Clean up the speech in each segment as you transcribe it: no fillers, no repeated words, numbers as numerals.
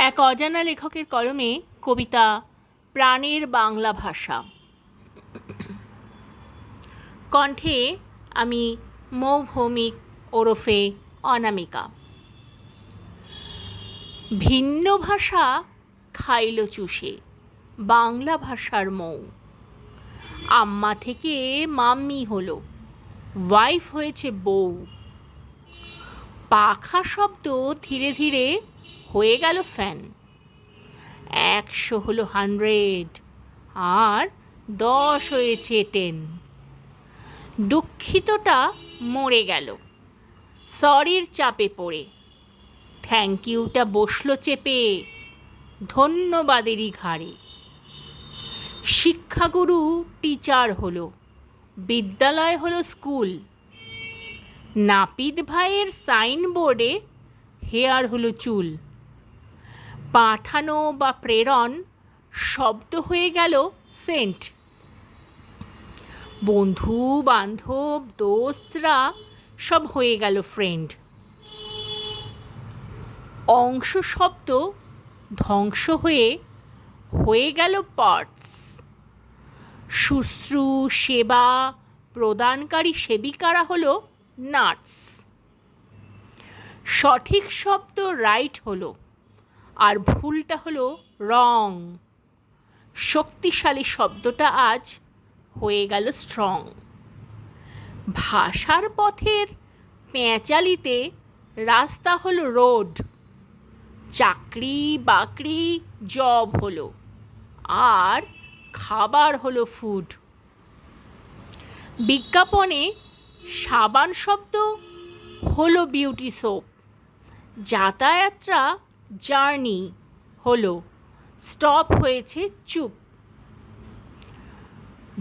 এক অজানা লেখকের কলমে কবিতা প্রাণের বাংলা ভাষা। কণ্ঠে আমি মৌভৌমিক ওরফে অনামিকা। ভিন্ন ভাষা খাইল চুষে বাংলা ভাষার মৌ। আম্মা থেকে মাম্মি হলো, ওয়াইফ হয়েছে বউ। পাখা শব্দ ধীরে ধীরে হয়ে গেল ফ্যান। 100 হলো 100 আর 10 হয়েছে 10। দুঃখিতটা মরে গেল সরির চাপে পড়ে। থ্যাংক ইউটা বসলো চেপে ধন্যবাদেরই ঘাড়ে। শিক্ষাগুরু টিচার হলো, বিদ্যালয় হলো স্কুল। নাপিত ভাইয়ের সাইনবোর্ডে হেয়ার হলো চুল। পাঠানো বা প্রেরণ শব্দ হয়ে গেল সেন্ট। বন্ধু বান্ধব দোস্তরা সব হয়ে গেল ফ্রেন্ড। অংশ শব্দ ধ্বংস হয়ে গেল পার্টস। শুশ্রূ সেবা প্রদানকারী সেবিকারা হলো নার্স। সঠিক শব্দ রাইট হলো আর ভুলটা হলো রং। শক্তিশালী শব্দটা আজ হয়ে গেল স্ট্রং। ভাষার পথের পেঁচালিতে রাস্তা হলো রোড। চাকরি বাকরি জব হলো আর খাবার হলো ফুড। বিজ্ঞাপনে সাবান শব্দ হলো বিউটি সোপ। যাতায়াতরা জার্নি হলো, স্টপ হয়েছে চুপ।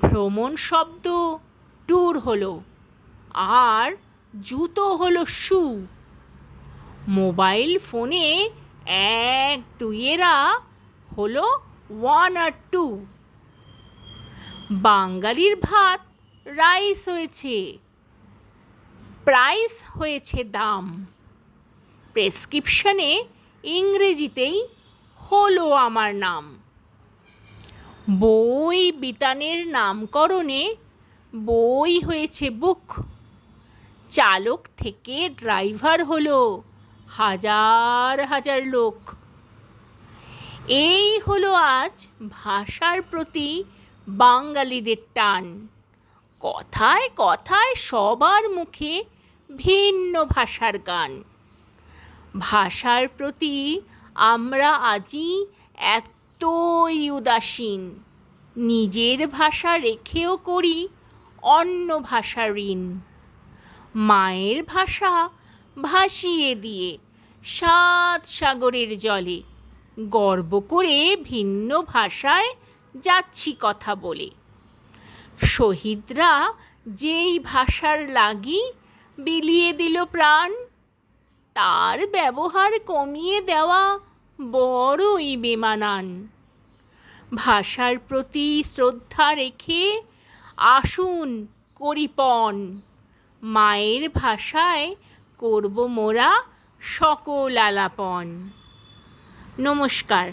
ভ্রমণ শব্দ ট্যুর হলো আর জুতো হলো শু। মোবাইল ফোনে 1 2 হলো 1 আর 2। বাঙালির ভাত রাইস হয়েছে, প্রাইস হয়েছে দাম। প্রেসক্রিপশনে ইংরেজিতেই হলো আমার নাম। বই বিতানের নামকরণে বই হয়েছে বুক। চালক থেকে ড্রাইভার হলো হাজার হাজার লোক। এই হলো আজ ভাষার প্রতি বাঙালিদের টান। কথায় কথায় সবার মুখে ভিন্ন ভাষার গান। ভাষার প্রতি আমরা আজই এতই উদাসীন, নিজের ভাষা রেখেও করি অন্য ভাষা ঋণ। মায়ের ভাষা ভাসিয়ে দিয়ে 7 সাগরের জলে গর্ব করে ভিন্ন ভাষায় যাচ্ছি কথা বলে। শহীদরা যেই ভাষার লাগি বিলিয়ে দিল প্রাণ, তার ব্যবহার কমিয়ে দেওয়া বড়ই বেমানান। ভাষার প্রতি শ্রদ্ধা রেখে আসুন করি পণ। মায়ের ভাষায় করব মোরা সকল আলাপন। নমস্কার।